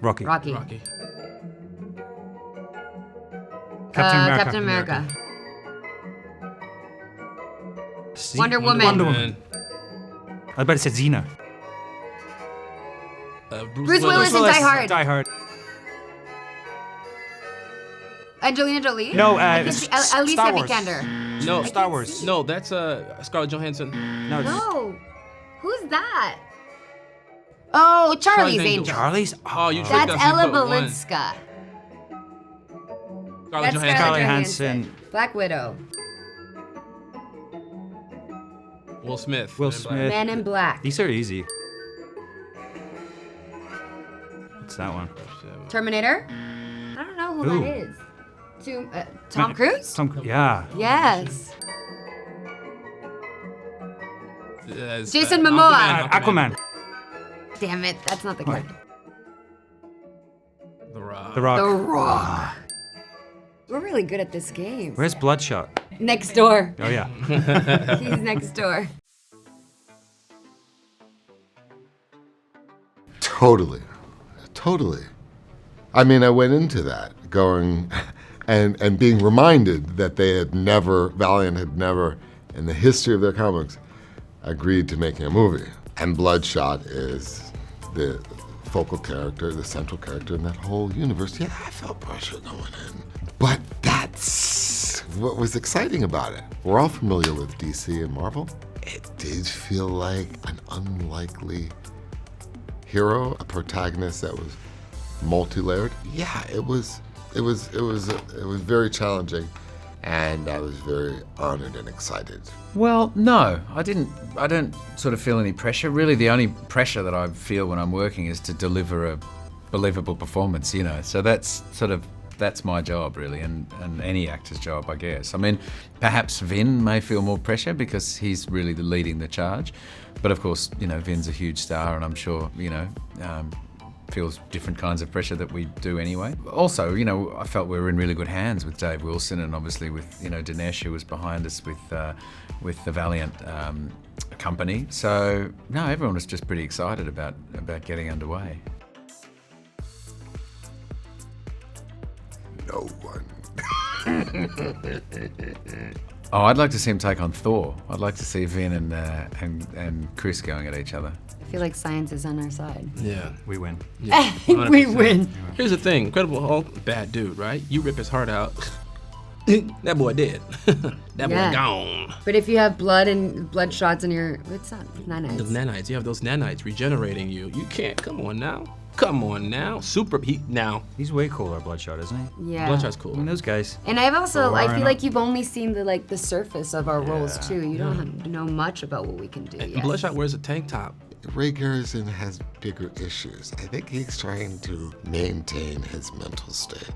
Rocky. Rocky. Captain Captain America. Wonder Woman. Wonder Woman. I bet it said Xena. Bruce Willis in Die Hard. Die Hard. Angelina Jolie? No, Alicia Star Wars. Vikander. No, Star Wars. No, that's Scarlett Johansson. No, it's No. Who's that? Oh, Charlie's Angels. Charlie's. Oh, you tricked That's us. You Ella put one. Balinska. Scarlett That's Johansson. Scarlett Johansson. Black Widow. Will Smith. Will Men in Black. Smith. Men in Black. These are easy. What's that one? Terminator? I don't know who Who? that is. Tom Cruise? Yeah. Yes. Jason Aquaman. Momoa. Aquaman. Damn it, that's not the character. The Rock. The Rock. The Rock. We're really good at this game. Where's Bloodshot? Next door. Oh yeah. He's next door. Totally. I mean, I went into that going and being reminded that Valiant had never, in the history of their comics, agreed to making a movie. And Bloodshot is the focal character, the central character in that whole universe. Yeah, I felt pressure going in. But that's what was exciting about it. We're all familiar with DC and Marvel. It did feel like an unlikely hero, a protagonist that was multi-layered. Yeah, it was very challenging, and I was very honored and excited. Well, no, I don't sort of feel any pressure. Really, the only pressure that I feel when I'm working is to deliver a believable performance, you know. So that's my job, really, and any actor's job, I guess. I mean, perhaps Vin may feel more pressure because he's really leading the charge. But of course, you know, Vin's a huge star, and I'm sure, you know, feels different kinds of pressure that we do anyway. Also, you know, I felt we were in really good hands with Dave Wilson, and obviously with, you know, Dinesh, who was behind us with the Valiant company. So no, everyone was just pretty excited about getting underway. No one. Oh, I'd like to see him take on Thor. I'd like to see Vin and Chris going at each other. I feel like science is on our side. Yeah. We win. Yeah, We 100%. win. Here's the thing, Incredible Hulk, bad dude, right? You rip his heart out, that boy dead. That Yeah. boy gone. But if you have blood shots in your, what's that? Nanites. The nanites, you have those nanites regenerating you. You can't, come on now. Now. He's way cooler, Bloodshot, isn't he? Yeah. Bloodshot's cool. I mean, those guys. And I feel know. like you've only seen the surface of our roles too. You don't know much about what we can do And yet. Bloodshot wears a tank top. Ray Garrison has bigger issues. I think he's trying to maintain his mental state.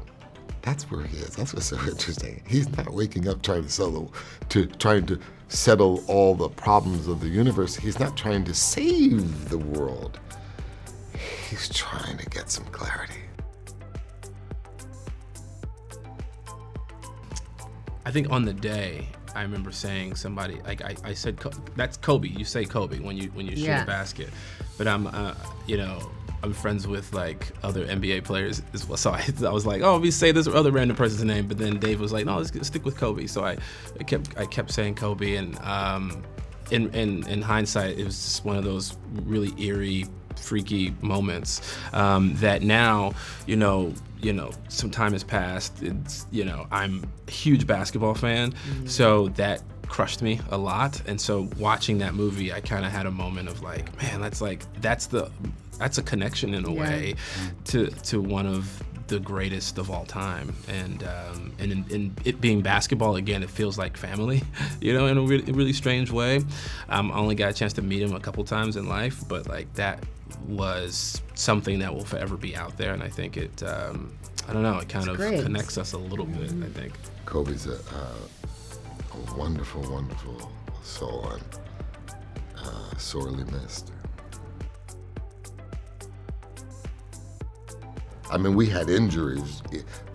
That's where he is. That's what's so interesting. He's not waking up trying to settle all the problems of the universe. He's not trying to save the world. He's trying to get some clarity. I think on the day, I remember saying somebody, like I said, that's Kobe. You say Kobe when you shoot a basket. But I'm friends with like other NBA players as well. So I was like, oh, we say this other random person's name. But then Dave was like, no, let's stick with Kobe. So I kept saying Kobe. And in hindsight, it was just one of those really eerie, freaky moments that now, some time has passed. It's, I'm a huge basketball fan, so that crushed me a lot. And so watching that movie, I kind of had a moment of like, man, that's a connection in a way to one of the greatest of all time. And in it being basketball, again, it feels like family, in a really strange way. I only got a chance to meet him a couple times in life, but like that was something that will forever be out there. And I think it, I don't know, it kind of connects us a little bit, I think. Kobe's a wonderful, wonderful soul, and sorely missed. I mean, we had injuries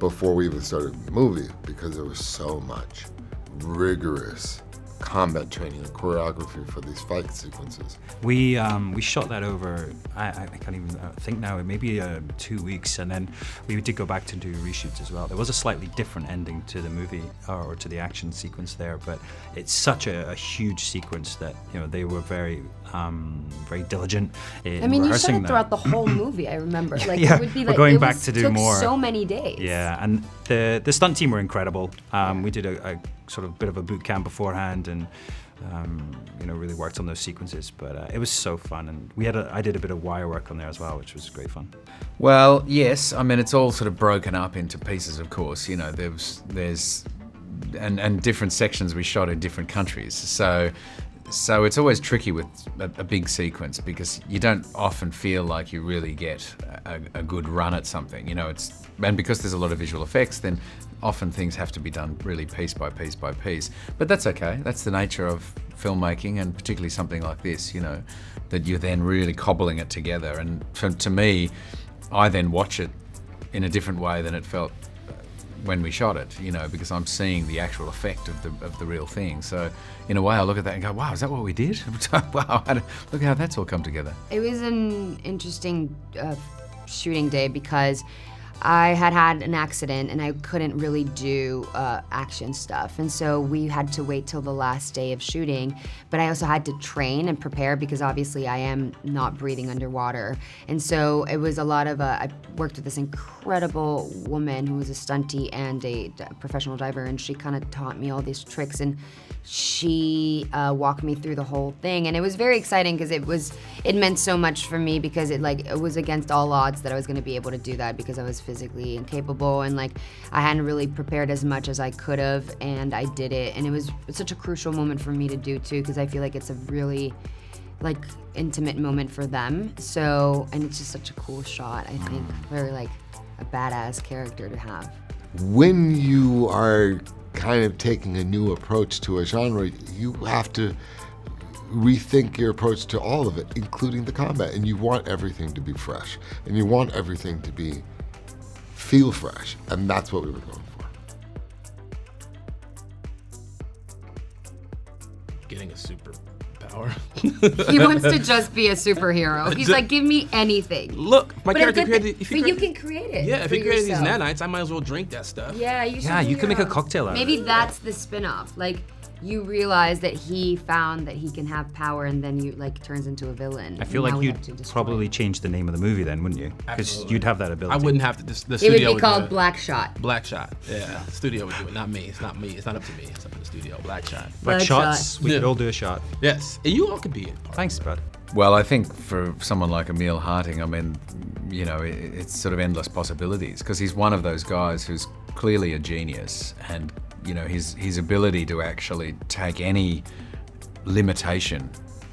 before we even started the movie because there was so much rigorous combat training, the choreography for these fight sequences? We shot that over, I can't even think now, maybe 2 weeks, and then we did go back to do reshoots as well. There was a slightly different ending to the movie, or to the action sequence there, but it's such a huge sequence that, you know, they were very diligent in I mean, you shot rehearsing it throughout the whole movie. I remember, like Yeah, it would be we're like going it back was, to do took more. so many days. Yeah, and the stunt team were incredible. We did a sort of bit of a boot camp beforehand, and you know, really worked on those sequences. But it was so fun, and I did a bit of wire work on there as well, which was great fun. Well, yes. I mean, it's all sort of broken up into pieces, of course. You know, there's and different sections we shot in different countries. So it's always tricky with a big sequence, because you don't often feel like you really get a good run at something. You know, and because there's a lot of visual effects, then often things have to be done really piece by piece by piece. But that's okay. That's the nature of filmmaking, and particularly something like this, you know, that you're then really cobbling it together. And to me, I then watch it in a different way than it felt when we shot it, you know, because I'm seeing the actual effect of the real thing. So in a way, I look at that and go, wow, is that what we did? Wow, look how that's all come together. It was an interesting shooting day, because I had an accident and I couldn't really do action stuff, and so we had to wait till the last day of shooting. But I also had to train and prepare, because obviously I am not breathing underwater, and so it was a lot of I worked with this incredible woman who was a stuntie and a professional diver, and she kind of taught me all these tricks, and she walked me through the whole thing, and it was very exciting, because it meant so much for me, because it was against all odds that I was going to be able to do that, because I was physically incapable, and like I hadn't really prepared as much as I could have, and I did it, and it was such a crucial moment for me to do too, because I feel like it's a really like intimate moment for them. So, and it's just such a cool shot, I think, very like a badass character to have. When you are kind of taking a new approach to a genre, you have to rethink your approach to all of it, including the combat, and you want everything to be fresh, and you want everything to feel fresh, and that's what we were going for. Getting a superpower. He wants to just be a superhero. He's like, give me anything. Look, my But character a good created. thing- but you can create it. Yeah, if for you created these yourself. nanites, I might as well drink that stuff. Yeah, you should. Yeah, do you could your make a own. cocktail out of Maybe it. that's the spin-off. Like, you realize that he found that he can have power, and then you like turns into a villain. I feel and now like we you'd have to destroy probably it. change the name of the movie then, wouldn't you? Because Absolutely. you'd have that ability. I wouldn't have to. The It would studio be do called it. Bloodshot. Bloodshot. Yeah, the studio would do it, not me. It's not me. It's not up to me. It's up to the studio. Bloodshot. Like Bloodshot. shots, we could Yeah. all do a shot. Yes, and you all could be in part. Thanks, bud. Well, I think for someone like Emil Harting, I mean, you know, it's sort of endless possibilities, because he's one of those guys who's clearly a genius, and you know, his ability to actually take any limitation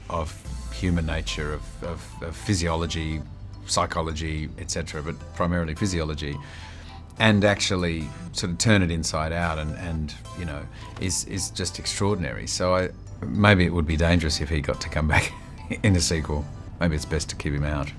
of human nature, of physiology, psychology, etc., but primarily physiology, and actually sort of turn it inside out, and you know, is just extraordinary. So maybe it would be dangerous if he got to come back in a sequel. Maybe it's best to keep him out.